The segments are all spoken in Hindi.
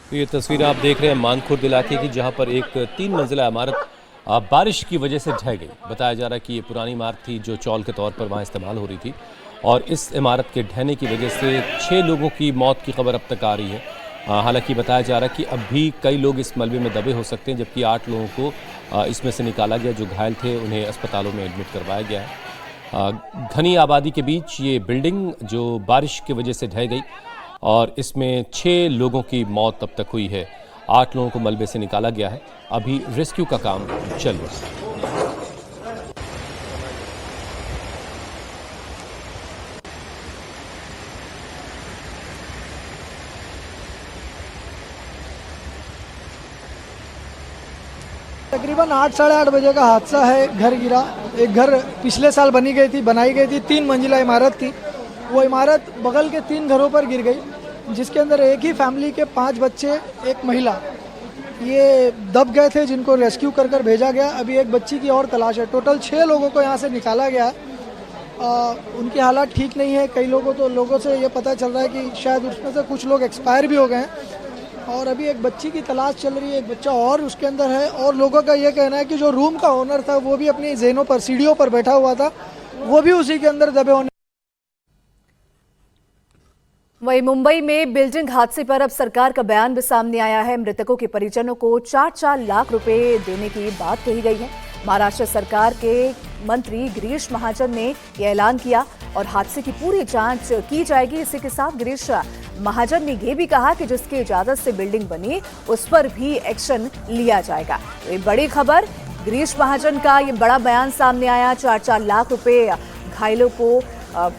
तो ये तस्वीर आप देख रहे हैं मानखुर्द इलाके की, जहां पर एक 3 मंजिला इमारत बारिश की वजह से ढह गई। बताया जा रहा है कि ये पुरानी इमारत थी जो चौल के तौर पर वहां इस्तेमाल हो रही थी, और इस इमारत के ढहने की वजह से 6 लोगों की मौत की खबर अब तक आ रही है। हालांकि बताया जा रहा है कि अब भी कई लोग इस मलबे में दबे हो सकते हैं, जबकि 8 लोगों को इसमें से निकाला गया। जो घायल थे उन्हें अस्पतालों में एडमिट करवाया गया है। घनी आबादी के बीच ये बिल्डिंग जो बारिश की वजह से ढह गई, और इसमें 6 लोगों की मौत अब तक हुई है। 8 लोगों को मलबे से निकाला गया है। अभी रेस्क्यू का काम चल रहा है। तकरीबन 8 साढ़े 8 बजे का हादसा है। घर गिरा। एक घर पिछले साल बनाई गई थी 3 मंजिला इमारत थी। वो इमारत बगल के 3 घरों पर गिर गई, जिसके अंदर एक ही फैमिली के 5 बच्चे, एक महिला, ये दब गए थे, जिनको रेस्क्यू कर भेजा गया। अभी एक बच्ची की और तलाश है। टोटल 6 लोगों को यहाँ से निकाला गया। उनकी हालत ठीक नहीं है। कई लोगों से ये पता चल रहा है कि शायद उसमें से कुछ लोग एक्सपायर भी हो गए हैं, और अभी एक बच्ची की तलाश चल रही है। एक बच्चा और उसके अंदर है, और लोगों का ये कहना है कि जो रूम का ओनर था वो भी अपनी जेनों पर, सीढ़ियों पर बैठा हुआ था, वो भी उसी के अंदर दबे होने। वहीं मुंबई में बिल्डिंग हादसे पर अब सरकार का बयान भी सामने आया है। मृतकों के परिजनों को 4-4 लाख रुपए देने की बात कही गई है। महाराष्ट्र सरकार के मंत्री गिरीश महाजन ने यह ऐलान किया, और हादसे की पूरी जांच की जाएगी। इसी के साथ गिरीश महाजन ने यह भी कहा कि जिसकी इजाजत से बिल्डिंग बनी उस पर भी एक्शन लिया जाएगा। तो ये बड़ी खबर, गिरीश महाजन का ये बड़ा बयान सामने आया। 4-4 लाख रुपए घायलों को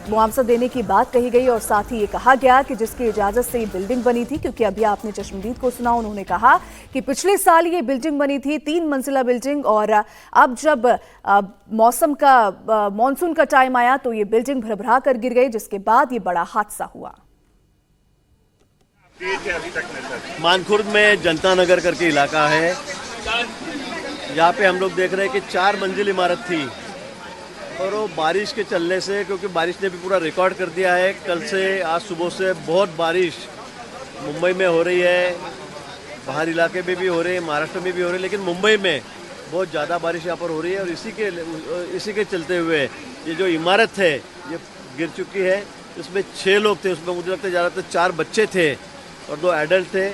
मुआवजा देने की बात कही गई, और साथ ही ये कहा गया कि जिसकी इजाजत से ये बिल्डिंग बनी थी, क्योंकि अभी आपने चश्मदीद को सुना, उन्होंने कहा कि पिछले साल ये बिल्डिंग बनी थी 3 मंजिला बिल्डिंग, और अब जब मॉनसून का टाइम आया तो ये बिल्डिंग भरभरा कर गिर गई, जिसके बाद ये बड़ा हादसा हुआ। मानखुर्द में जनता नगर करके इलाका है। यहाँ पे हम लोग देख रहे हैं कि 4 मंजिल इमारत थी, और वो बारिश के चलने से, क्योंकि बारिश ने भी पूरा रिकॉर्ड कर दिया है। कल से, आज सुबह से बहुत बारिश मुंबई में हो रही है, बाहर इलाके में भी हो रही है, महाराष्ट्र में भी हो रही है, लेकिन मुंबई में बहुत ज़्यादा बारिश यहाँ पर हो रही है। और इसी के चलते हुए ये जो इमारत है ये गिर चुकी है। इसमें 6 लोग थे, उसमें मुझे लगता है ज़्यादातर 4 बच्चे थे और 2 एडल्ट थे।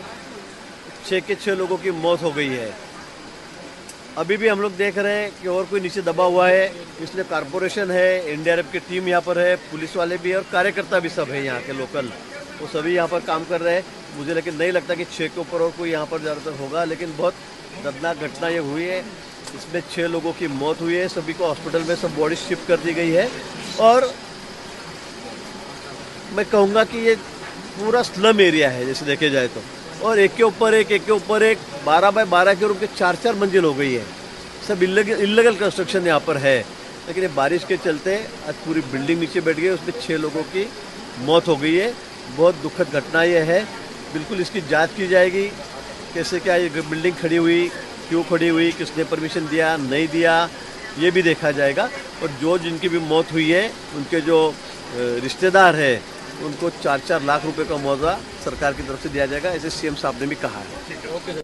6 के 6 लोगों की मौत हो गई है। अभी भी हम लोग देख रहे हैं कि और कोई नीचे दबा हुआ है, इसलिए कारपोरेशन है, एनडीआरएफ की टीम यहाँ पर है, पुलिस वाले भी और कार्यकर्ता भी सब है यहाँ के लोकल, वो सभी यहाँ पर काम कर रहे हैं। मुझे लेकिन नहीं लगता कि 6 के ऊपर और कोई यहाँ पर ज़्यादातर होगा, लेकिन बहुत दर्दनाक घटना ये हुई है। इसमें 6 लोगों की मौत हुई है। सभी को हॉस्पिटल में सब बॉडी शिफ्ट कर दी गई है, और मैं कहूँगा कि ये पूरा स्लम एरिया है जैसे देखे जाए तो, और एक के ऊपर एक 12 बाय 12 के रूम के 4-4 मंजिल हो गई है। सब इल्लीगल कंस्ट्रक्शन यहाँ पर है, लेकिन ये बारिश के चलते आज पूरी बिल्डिंग नीचे बैठ गई, उसमें 6 लोगों की मौत हो गई है। बहुत दुखद घटना ये है। बिल्कुल इसकी जांच की जाएगी, कैसे क्या ये बिल्डिंग खड़ी हुई, क्यों खड़ी हुई, किसने परमिशन दिया नहीं दिया, ये भी देखा जाएगा। और जिनकी भी मौत हुई है उनके जो रिश्तेदार है उनको 4-4 लाख रुपए का मुआवजा सरकार की तरफ से दिया जाएगा, ऐसे सीएम साहब ने भी कहा है।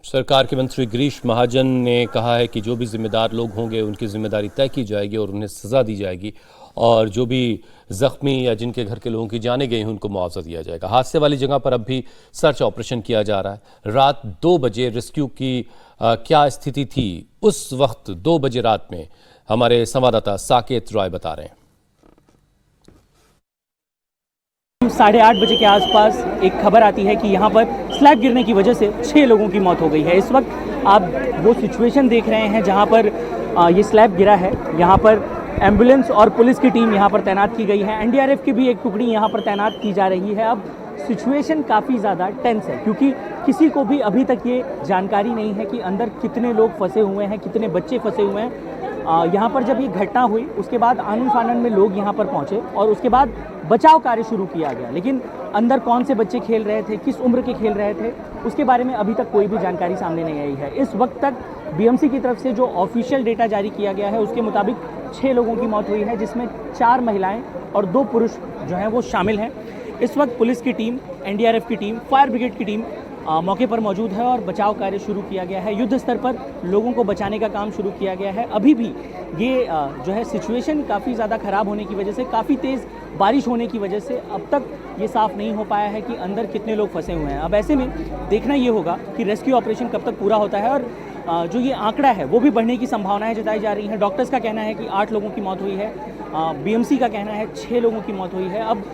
सरकार के मंत्री गिरीश महाजन ने कहा है कि जो भी जिम्मेदार लोग होंगे उनकी जिम्मेदारी तय की जाएगी और उन्हें सजा दी जाएगी, और जो भी जख्मी या जिनके घर के लोगों की जाने गई हैं उनको मुआवजा दिया जाएगा। हादसे वाली जगह पर अब भी सर्च ऑपरेशन किया जा रहा है। रात 2 बजे रेस्क्यू की क्या स्थिति थी उस वक्त, 2 बजे रात में, हमारे संवाददाता साकेत रॉय बता रहे हैं। 8:30 बजे के आसपास एक खबर आती है कि यहाँ पर स्लैब गिरने की वजह से 6 लोगों की मौत हो गई है। इस वक्त आप वो सिचुएशन देख रहे हैं जहाँ पर ये स्लैब गिरा है। यहाँ पर एम्बुलेंस और पुलिस की टीम यहाँ पर तैनात की गई है। एनडीआरएफ की भी एक टुकड़ी यहाँ पर तैनात की जा रही है। अब सिचुएशन काफ़ी ज़्यादा टेंस है, क्योंकि किसी को भी अभी तक ये जानकारी नहीं है कि अंदर कितने लोग फंसे हुए हैं, कितने बच्चे फंसे हुए हैं। यहाँ पर जब ये घटना हुई उसके बाद आनन फानन में लोग यहाँ पर पहुँचे, और उसके बाद बचाव कार्य शुरू किया गया, लेकिन अंदर कौन से बच्चे खेल रहे थे, किस उम्र के खेल रहे थे, उसके बारे में अभी तक कोई भी जानकारी सामने नहीं आई है। इस वक्त तक बीएमसी की तरफ से जो ऑफिशियल डेटा जारी किया गया है उसके मुताबिक 6 लोगों की मौत हुई है, जिसमें 4 महिलाएं और 2 पुरुष जो हैं वो शामिल हैं। इस वक्त पुलिस की टीम, एनडीआरएफ की टीम, फायर ब्रिगेड की टीम मौके पर मौजूद है और बचाव कार्य शुरू किया गया है। युद्ध स्तर पर लोगों को बचाने का काम शुरू किया गया है। अभी भी ये जो है सिचुएशन काफ़ी ज़्यादा ख़राब होने की वजह से, काफ़ी तेज़ बारिश होने की वजह से अब तक ये साफ़ नहीं हो पाया है कि अंदर कितने लोग फंसे हुए हैं। अब ऐसे में देखना ये होगा कि रेस्क्यू ऑपरेशन कब तक पूरा होता है और जो ये आंकड़ा है वो भी बढ़ने की संभावनाएं जताई जा रही हैं। डॉक्टर्स का कहना है कि 8 लोगों की मौत हुई है, बीएमसी का कहना है 6 लोगों की मौत हुई है। अब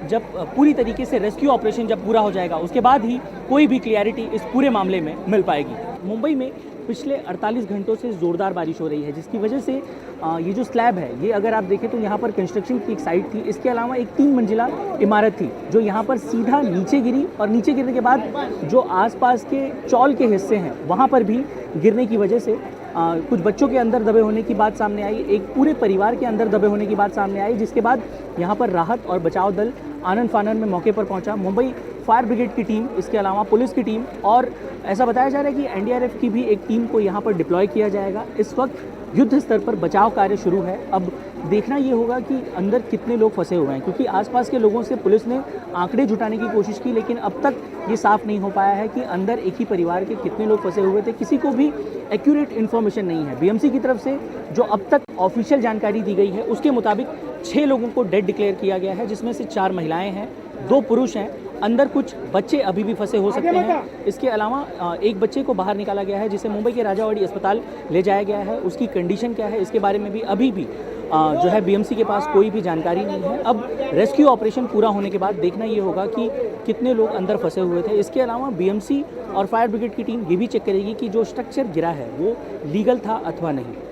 जब पूरी तरीके से रेस्क्यू ऑपरेशन जब पूरा हो जाएगा उसके बाद ही कोई भी क्लियरिटी इस पूरे मामले में मिल पाएगी। मुंबई में पिछले 48 घंटों से ज़ोरदार बारिश हो रही है, जिसकी वजह से ये जो स्लैब है, ये अगर आप देखें तो यहाँ पर कंस्ट्रक्शन की एक साइट थी। इसके अलावा एक 3 मंजिला इमारत थी जो यहाँ पर सीधा नीचे गिरी और नीचे गिरने के बाद जो आसपास के चौल के हिस्से हैं वहाँ पर भी गिरने की वजह से कुछ बच्चों के अंदर दबे होने की बात सामने आई, एक पूरे परिवार के अंदर दबे होने की बात सामने आई, जिसके बाद यहाँ पर राहत और बचाव दल आनन फानन में मौके पर पहुंचा। मुंबई फायर ब्रिगेड की टीम, इसके अलावा पुलिस की टीम और ऐसा बताया जा रहा है कि एनडीआरएफ की भी एक टीम को यहाँ पर डिप्लॉय किया जाएगा। इस वक्त युद्ध स्तर पर बचाव कार्य शुरू है। अब देखना ये होगा कि अंदर कितने लोग फंसे हुए हैं, क्योंकि आसपास के लोगों से पुलिस ने आंकड़े जुटाने की कोशिश की, लेकिन अब तक ये साफ नहीं हो पाया है कि अंदर एक ही परिवार के कितने लोग फंसे हुए थे। किसी को भी एक्यूरेट इन्फॉर्मेशन नहीं है। बीएमसी की तरफ से जो अब तक ऑफिशियल जानकारी दी गई है उसके मुताबिक 6 लोगों को डेड डिक्लेयर किया गया है, जिसमें से 4 महिलाएं हैं, 2 पुरुष हैं। अंदर कुछ बच्चे अभी भी फंसे हो सकते हैं। इसके अलावा एक बच्चे को बाहर निकाला गया है, जिसे मुंबई के राजावाड़ी अस्पताल ले जाया गया है। उसकी कंडीशन क्या है इसके बारे में भी अभी भी जो है बीएमसी के पास कोई भी जानकारी नहीं है। अब रेस्क्यू ऑपरेशन पूरा होने के बाद देखना ये होगा कि कितने लोग अंदर फंसे हुए थे। इसके अलावा बीएमसी और फायर ब्रिगेड की टीम ये भी चेक करेगी कि जो स्ट्रक्चर गिरा है वो लीगल था अथवा नहीं।